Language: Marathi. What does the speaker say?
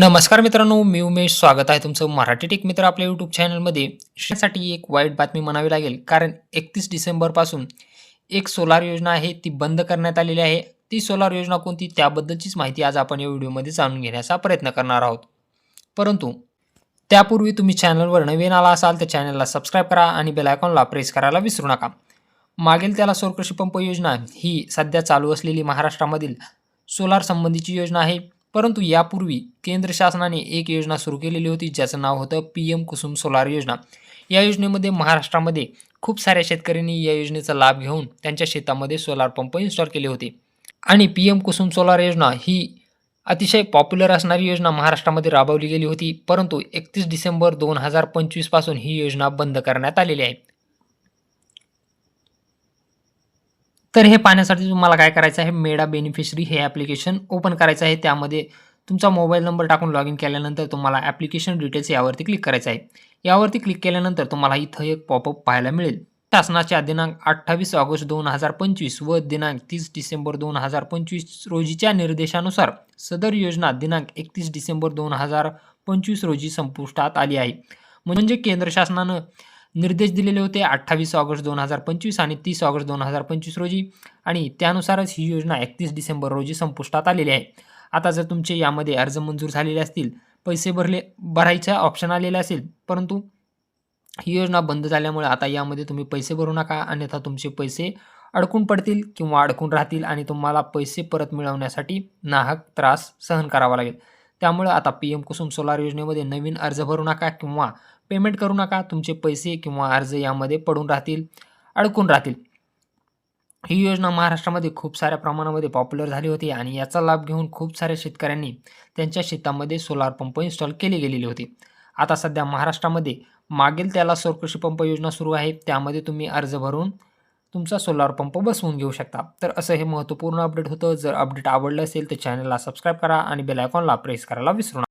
नमस्कार मित्रांनो, मी उमेश. स्वागत आहे तुमचं मराठी टेक मित्र आपल्या यूट्यूब चॅनलमध्ये. शेतकऱ्यांसाठी एक वाईट बातमी म्हणावी लागेल, कारण 31 डिसेंबरपासून एक सोलार योजना आहे ती बंद करण्यात आलेली आहे. ती सोलार योजना कोणती त्याबद्दलचीच माहिती आज आपण या व्हिडिओमध्ये जाणून घेण्याचा प्रयत्न करणार आहोत. परंतु त्यापूर्वी तुम्ही चॅनलवर नवीन आला असाल तर चॅनलला सबस्क्राईब करा आणि बेल आयकॉनला प्रेस करायला विसरू नका. मागेल त्याला सौर कृषी पंप योजना ही सध्या चालू असलेली महाराष्ट्रामधील सोलार संबंधीची योजना आहे. परंतु यापूर्वी केंद्र शासनाने एक योजना सुरू केलेली होती, ज्याचं नाव होतं PM कुसुम सोलार योजना. या योजनेमध्ये महाराष्ट्रामध्ये खूप साऱ्या शेतकऱ्यांनी या योजनेचा लाभ घेऊन त्यांच्या शेतामध्ये सोलार पंप इन्स्टॉल केले होते. आणि PM कुसुम सोलार योजना ही अतिशय पॉप्युलर असणारी योजना महाराष्ट्रामध्ये राबवली गेली होती. परंतु 31 डिसेंबर 2025 पासून ही योजना बंद करण्यात आलेली आहे. तर हे पाहण्यासाठी तुम्हाला काय करायचं आहे, मेडा बेनिफिशरी हे ॲप्लिकेशन ओपन करायचं आहे. त्यामध्ये तुमचा मोबाईल नंबर टाकून लॉग इन केल्यानंतर तुम्हाला ॲप्लिकेशन डिटेल्स यावरती क्लिक करायचं आहे. यावरती क्लिक केल्यानंतर तुम्हाला इथं एक पॉपअप पाहायला मिळेल. शासनाच्या दिनांक 28 ऑगस्ट 2025 व दिनांक 30 डिसेंबर 2025 रोजीच्या निर्देशानुसार सदर योजना दिनांक 31 डिसेंबर 2025 रोजी संपुष्टात आली आहे. म्हणजे केंद्र शासनानं निर्देश दिलेले होते 28 ऑगस्ट 2025 आणि 30 ऑगस्ट 2025 रोजी, आणि त्यानुसारच ही योजना 31 डिसेंबर रोजी संपुष्टात आलेली आहे. आता जर तुमचे यामध्ये अर्ज मंजूर झालेले असतील, पैसे भरायचा ऑप्शन आलेला असेल, परंतु ही योजना बंद झाल्यामुळे आता यामध्ये तुम्ही पैसे भरू नका, अन्यथा तुमचे पैसे अडकून पडतील किंवा अडकून राहतील आणि तुम्हाला पैसे परत मिळवण्यासाठी नाहक त्रास सहन करावा लागेल. त्यामुळे आता PM कुसुम सोलार योजनेमध्ये नवीन अर्ज भरू नका किंवा पेमेंट करू नका. तुमचे पैसे किंवा अर्ज यामध्ये पडून राहतील, अडकून राहतील. ही योजना महाराष्ट्रामध्ये खूप साऱ्या प्रमाणामध्ये पॉप्युलर झाली होती आणि याचा लाभ घेऊन खूप साऱ्या शेतकऱ्यांनी त्यांच्या शेतामध्ये सोलार पंप इन्स्टॉल केले गेलेले होते. आता सध्या महाराष्ट्रामध्ये मागेल त्याला सौर कृषी पंप योजना सुरू आहे. त्यामध्ये तुम्ही अर्ज भरून तुमचा सोलार पंप बसवून घेऊ शकता. तर असं हे महत्त्वपूर्ण अपडेट होतं. जर अपडेट आवडलं असेल तर चॅनलला सबस्क्राईब करा आणि बेल आयकॉनला प्रेस करायला विसरू नका.